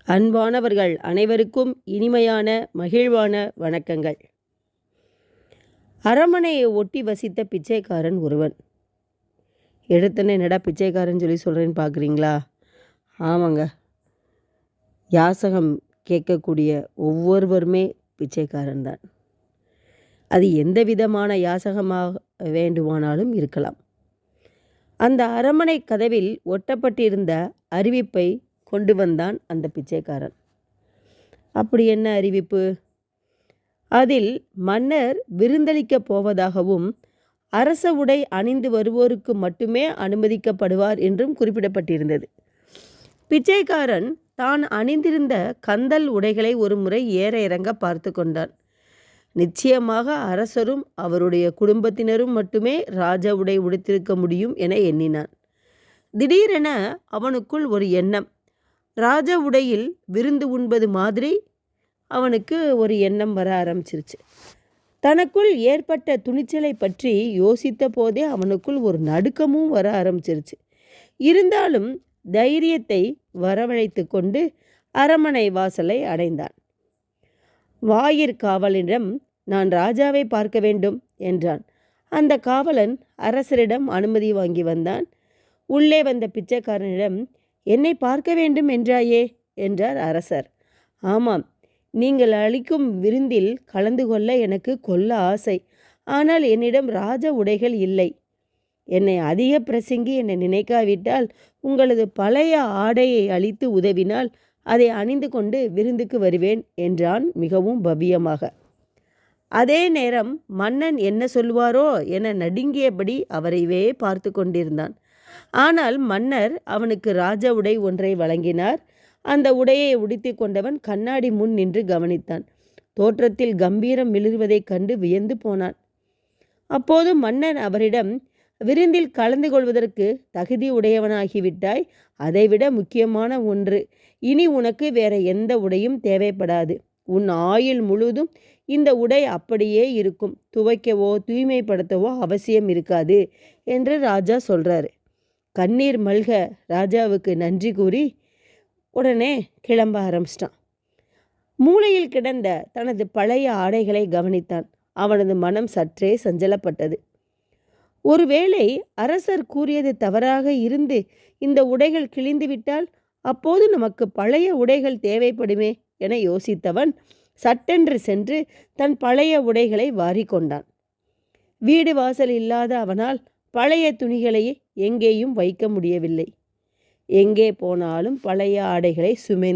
அன்பானவர்கள் அனைவருக்கும் இனிமையான மகிழ்வான வணக்கங்கள். அரண்மனையை ஒட்டி வசித்த பிச்சைக்காரன் ஒருவன். எடுத்தனே என்னடா பிச்சைக்காரன் சொல்லி சொல்கிறேன்னு பார்க்குறீங்களா? ஆமாங்க, யாசகம் கேட்கக்கூடிய ஒவ்வொருவருமே பிச்சைக்காரன் தான். அது எந்த விதமான யாசகமாக வேண்டுமானாலும் இருக்கலாம். அந்த அரண்மனை கதவில் ஒட்டப்பட்டிருந்த அறிவிப்பை கொண்டு வந்தான் அந்த பிச்சைக்காரன். அப்படி என்ன அறிவிப்பு? அதில் மன்னர் விருந்தளிக்கப் போவதாகவும் அரச உடை அணிந்து வருவோருக்கு மட்டுமே அனுமதிக்கப்படுவார் என்றும் குறிப்பிடப்பட்டிருந்தது. பிச்சைக்காரன் தான் அணிந்திருந்த கந்தல் உடைகளை ஒரு முறை ஏற இறங்க பார்த்து கொண்டான். நிச்சயமாக அரசரும் அவருடைய குடும்பத்தினரும் மட்டுமே ராஜ உடை உடுத்திருக்க முடியும் என எண்ணினான். திடீரென அவனுக்குள் ஒரு எண்ணம், ராஜ உடையில் விருந்து உண்பது மாதிரி அவனுக்கு ஒரு எண்ணம் வர ஆரம்பிச்சிருச்சு. தனக்குள் ஏற்பட்ட துணிச்சலை பற்றி யோசித்த போதே அவனுக்குள் ஒரு நடுக்கமும் வர ஆரம்பிச்சிருச்சு. இருந்தாலும் தைரியத்தை வரவழைத்து கொண்டு அரண்மனை வாசலை அடைந்தான். வாயிற்காவலனிடம், நான் ராஜாவை பார்க்க வேண்டும் என்றான். அந்த காவலன் அரசரிடம் அனுமதி வாங்கி வந்தான். உள்ளே வந்த பிச்சைக்காரனிடம், என்னை பார்க்க வேண்டும் என்றாயே என்றார் அரசர். ஆமாம், நீங்கள் அளிக்கும் விருந்தில் கலந்து கொள்ள எனக்கு கொள்ள ஆசை. ஆனால் என்னிடம் ராஜ உடைகள் இல்லை. என்னை அதிக பிரசங்கி என்னை நினைக்காவிட்டால் உங்களது பழைய ஆடையை அளித்து உதவினால் அதை அணிந்து கொண்டு விருந்துக்கு வருவேன் என்றான் மிகவும் பவ்யமாக. அதே நேரம் மன்னன் என்ன சொல்வாரோ என நடுங்கியபடி அவரைவே பார்த்து கொண்டிருந்தான். ஆனால் மன்னர் அவனுக்கு ராஜ உடை ஒன்றை வழங்கினார். அந்த உடையை உடுத்தி கொண்டவன் கண்ணாடி முன் நின்று கவனித்தான். தோற்றத்தில் கம்பீரம் மிளிர்வதைக் கண்டு வியந்து போனான். அப்போது மன்னன் அவரிடம், விருந்தில் கலந்து கொள்வதற்கு தகுதி உடையவனாகிவிட்டாய். அதைவிட முக்கியமான ஒன்று, இனி உனக்கு வேற எந்த உடையும் தேவைப்படாது. உன் ஆயுள் முழுதும் இந்த உடை அப்படியே இருக்கும். துவைக்கவோ தூய்மைப்படுத்தவோ அவசியம் இருக்காது என்று ராஜா சொல்றாரு. கண்ணீர் மல்க ராஜாவுக்கு நன்றி கூறி உடனே கிளம்ப ஆரம்பிச்சிட்டான். மூலையில் கிடந்த தனது பழைய ஆடைகளை கவனித்தான். அவனது மனம் சற்றே சஞ்சலப்பட்டது. ஒருவேளை அரசர் கூறியது தவறாக இருந்து இந்த உடைகள் கிழிந்துவிட்டால் அப்போது நமக்கு பழைய உடைகள் தேவைப்படுமே என யோசித்தவன் சட்டென்று சென்று தன் பழைய உடைகளை வாரிக்கொண்டான். வீடு வாசல் இல்லாத அவனால் பழைய துணிகளையே எங்கேயும் வைக்க முடியவில்லை. எங்கே போனாலும் பழைய ஆடைகளை சுமந்து